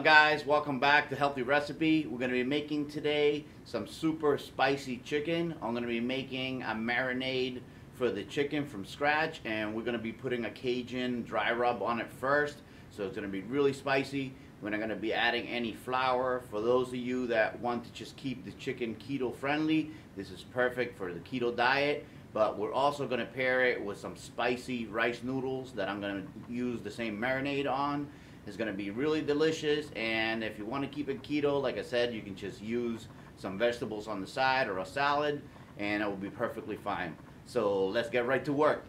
Guys, welcome back to Healthy Recipe. We're going to be making today some super spicy chicken. I'm going to be making a marinade for the chicken from scratch, and we're going to be putting a Cajun dry rub on it first, so it's going to be really spicy. We're not going to be adding any flour. For those of you that want to just keep the chicken keto friendly, this is perfect for the keto diet. But we're also going to pair it with some spicy rice noodles that I'm going to use the same marinade on. It's going to be really delicious, and if you want to keep it keto, like I said, you can just use some vegetables on the side or a salad, and it will be perfectly fine. So let's get right to work.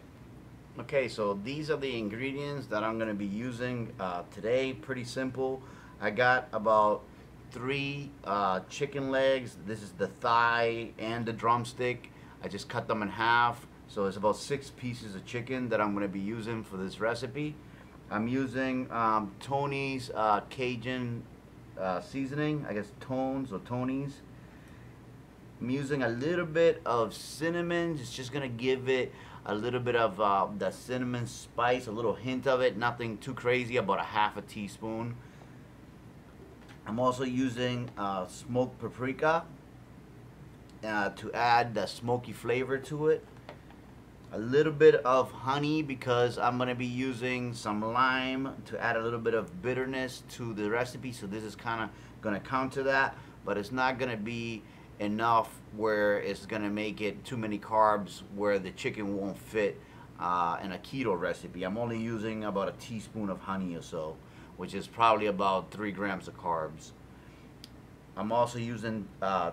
Okay, so these are the ingredients that I'm going to be using today. Pretty simple. I got about 3 chicken legs. This is the thigh and the drumstick. I just cut them in half, so it's about 6 pieces of chicken that I'm going to be using for this recipe. I'm using Tony's Cajun seasoning, I guess Tones or Tony's. I'm using a little bit of cinnamon. It's just going to give it a little bit of the cinnamon spice, a little hint of it, nothing too crazy, about a half a teaspoon. I'm also using smoked paprika to add the smoky flavor to it. A little bit of honey because I'm going to be using some lime to add a little bit of bitterness to the recipe, so this is kind of going to counter that, but it's not going to be enough where it's going to make it too many carbs where the chicken won't fit in a keto recipe. I'm only using about a teaspoon of honey or so, which is probably about 3 grams of carbs. I'm also using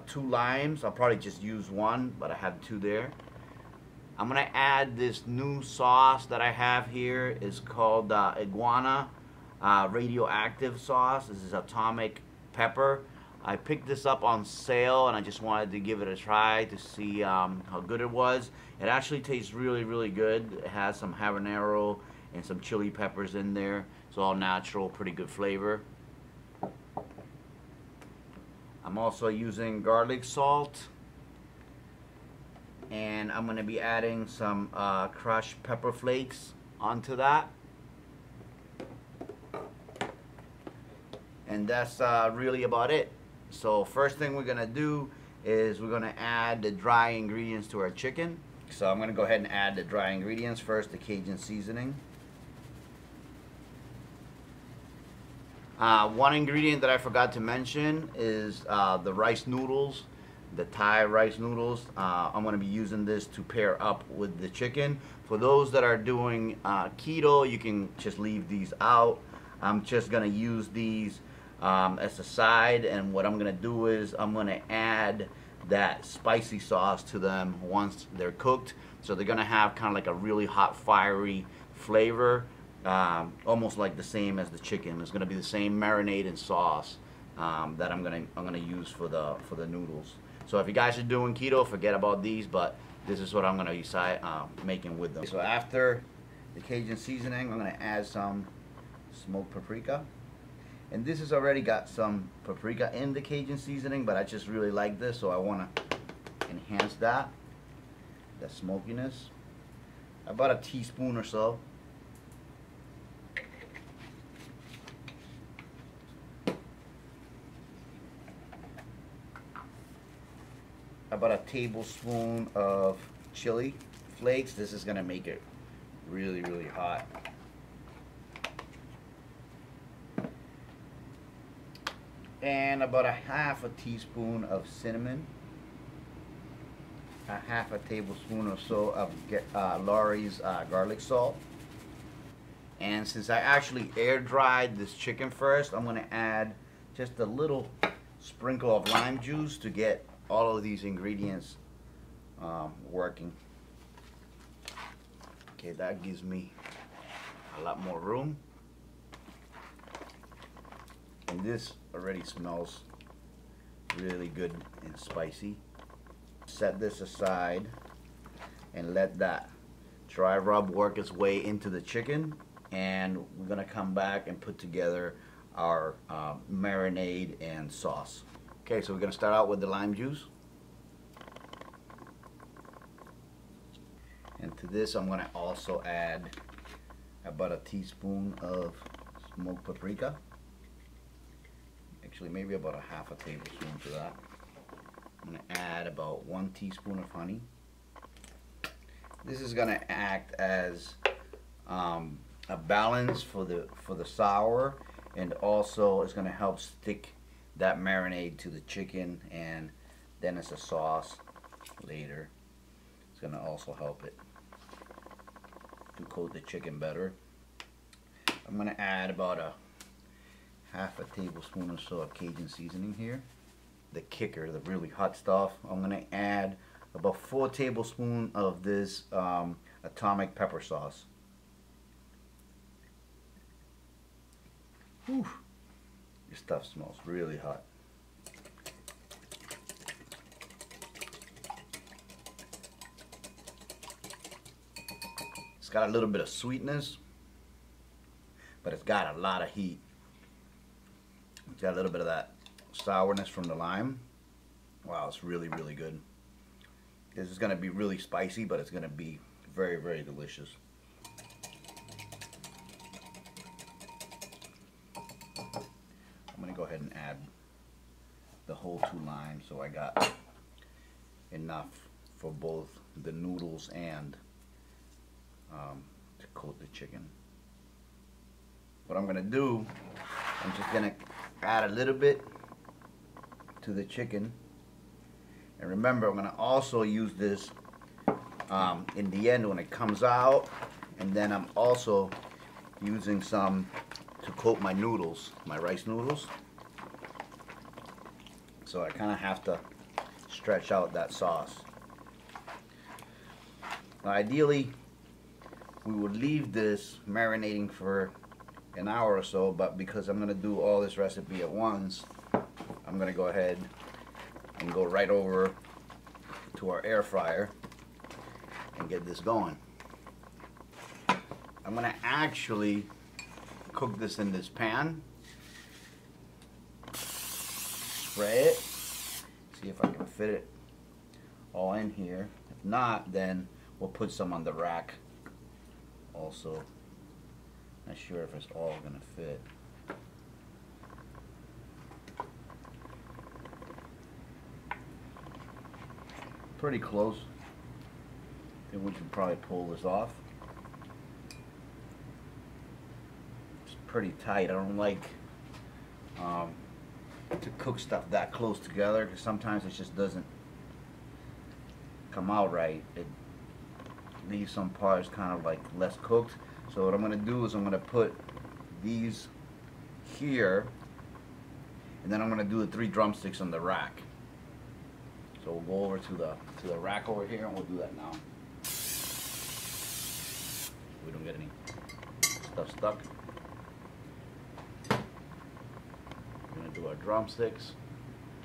2 limes. I'll probably just use 1, but I have 2 there. I'm going to add this new sauce that I have here. It's called Iguana Radioactive Sauce. This is atomic pepper. I picked this up on sale, and I just wanted to give it a try to see how good it was. It actually tastes really, really good. It has some habanero and some chili peppers in there. It's all natural, pretty good flavor. I'm also using garlic salt. And I'm going to be adding some crushed pepper flakes onto that. And that's really about it. So first thing we're going to do is we're going to add the dry ingredients to our chicken. So I'm going to go ahead and add the dry ingredients first, the Cajun seasoning. One ingredient that I forgot to mention is the rice noodles. The Thai rice noodles. I'm going to be using this to pair up with the chicken. For those that are doing keto, you can just leave these out. I'm just going to use these as a side, and what I'm going to do is I'm going to add that spicy sauce to them once they're cooked. So they're going to have kind of like a really hot, fiery flavor, almost like the same as the chicken. It's going to be the same marinade and sauce that I'm going to use for the noodles. So if you guys are doing keto, forget about these, but this is what I'm going to be making with them. So after the Cajun seasoning, I'm going to add some smoked paprika. And this has already got some paprika in the Cajun seasoning, but I just really like this, so I want to enhance that, the smokiness. About a teaspoon or so. About a tablespoon of chili flakes. This is going to make it really, really hot. And about a half a teaspoon of cinnamon. A half a tablespoon or so of Laurie's garlic salt. And since I actually air dried this chicken first, I'm going to add just a little sprinkle of lime juice to get all of these ingredients working. Okay, that gives me a lot more room. And this already smells really good and spicy. Set this aside and let that dry rub work its way into the chicken, and we're gonna come back and put together our marinade and sauce. Okay, so we're going to start out with the lime juice. And to this I'm going to also add about a teaspoon of smoked paprika. Actually, maybe about a half a tablespoon to that. I'm going to add about 1 teaspoon of honey. This is going to act as a balance for the sour, and also it's going to help stick that marinade to the chicken, and then it's a sauce later. It's going to also help it to coat the chicken better. I'm going to add about a half a tablespoon or so of Cajun seasoning here. The kicker, the really hot stuff, I'm going to add about 4 tablespoons of this atomic pepper sauce. Whew. This stuff smells really hot. It's got a little bit of sweetness, but it's got a lot of heat. It's got a little bit of that sourness from the lime. Wow, it's really, really good. This is going to be really spicy, but it's going to be very, very delicious. I'm going to go ahead and add the whole 2 limes, so I got enough for both the noodles and to coat the chicken. What I'm going to do, I'm just going to add a little bit to the chicken. And remember, I'm going to also use this in the end when it comes out. And then I'm also using some to coat my noodles, my rice noodles. So I kind of have to stretch out that sauce. Now, ideally, we would leave this marinating for an hour or so, but because I'm going to do all this recipe at once, I'm going to go ahead and go right over to our air fryer and get this going. I'm going to actually cook this in this pan. Spray it. See if I can fit it all in here. If not, then we'll put some on the rack also. Not sure if it's all gonna fit. Pretty close. Then we can probably pull this off. It's pretty tight. I don't like to cook stuff that close together because sometimes it just doesn't come out right. It leaves some parts kind of like less cooked. So what I'm going to do is I'm going to put these here, and then I'm going to do the 3 drumsticks on the rack. So we'll go over to the rack over here, and we'll do that now. We don't get any stuff stuck. We're going to do our drumsticks.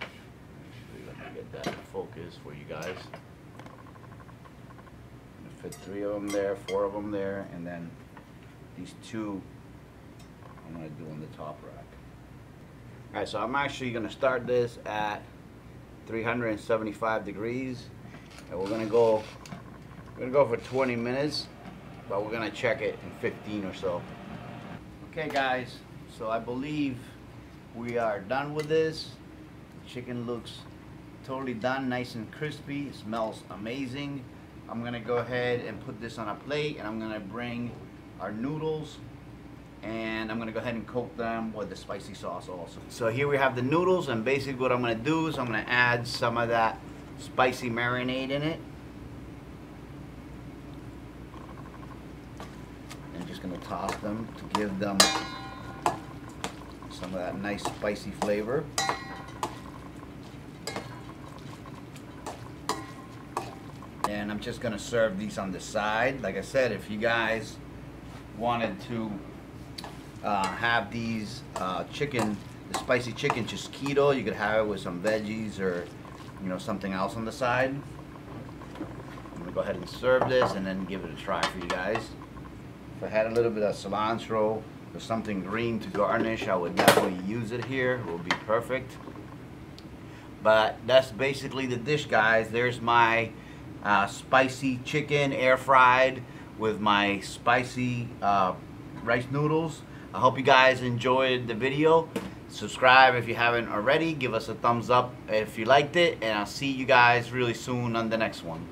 We're going to get that in focus for you guys. I'm going to fit 3 of them there, 4 of them there, and then these 2 I'm going to do on the top rack. Alright, so I'm actually going to start this at 375 degrees, and we're going to go for 20 minutes, but we're going to check it in 15 or so. Okay guys, so I believe we are done with this. The chicken looks totally done, nice and crispy. It smells amazing. I'm going to go ahead and put this on a plate, and I'm going to bring our noodles, and I'm going to go ahead and coat them with the spicy sauce also. So here we have the noodles, and basically what I'm going to do is I'm going to add some of that spicy marinade in it. I'm just going to toss them to give them some of that nice spicy flavor. And I'm just going to serve these on the side. Like I said, if you guys wanted to have these the spicy chicken just keto, you could have it with some veggies or something else on the side. I'm going to go ahead and serve this and then give it a try for you guys. If I had a little bit of cilantro or something green to garnish, I would definitely use it here. It would be perfect. But that's basically the dish, guys. There's my spicy chicken air fried with my spicy rice noodles. I hope you guys enjoyed the video. Subscribe if you haven't already. Give us a thumbs up if you liked it. And I'll see you guys really soon on the next one.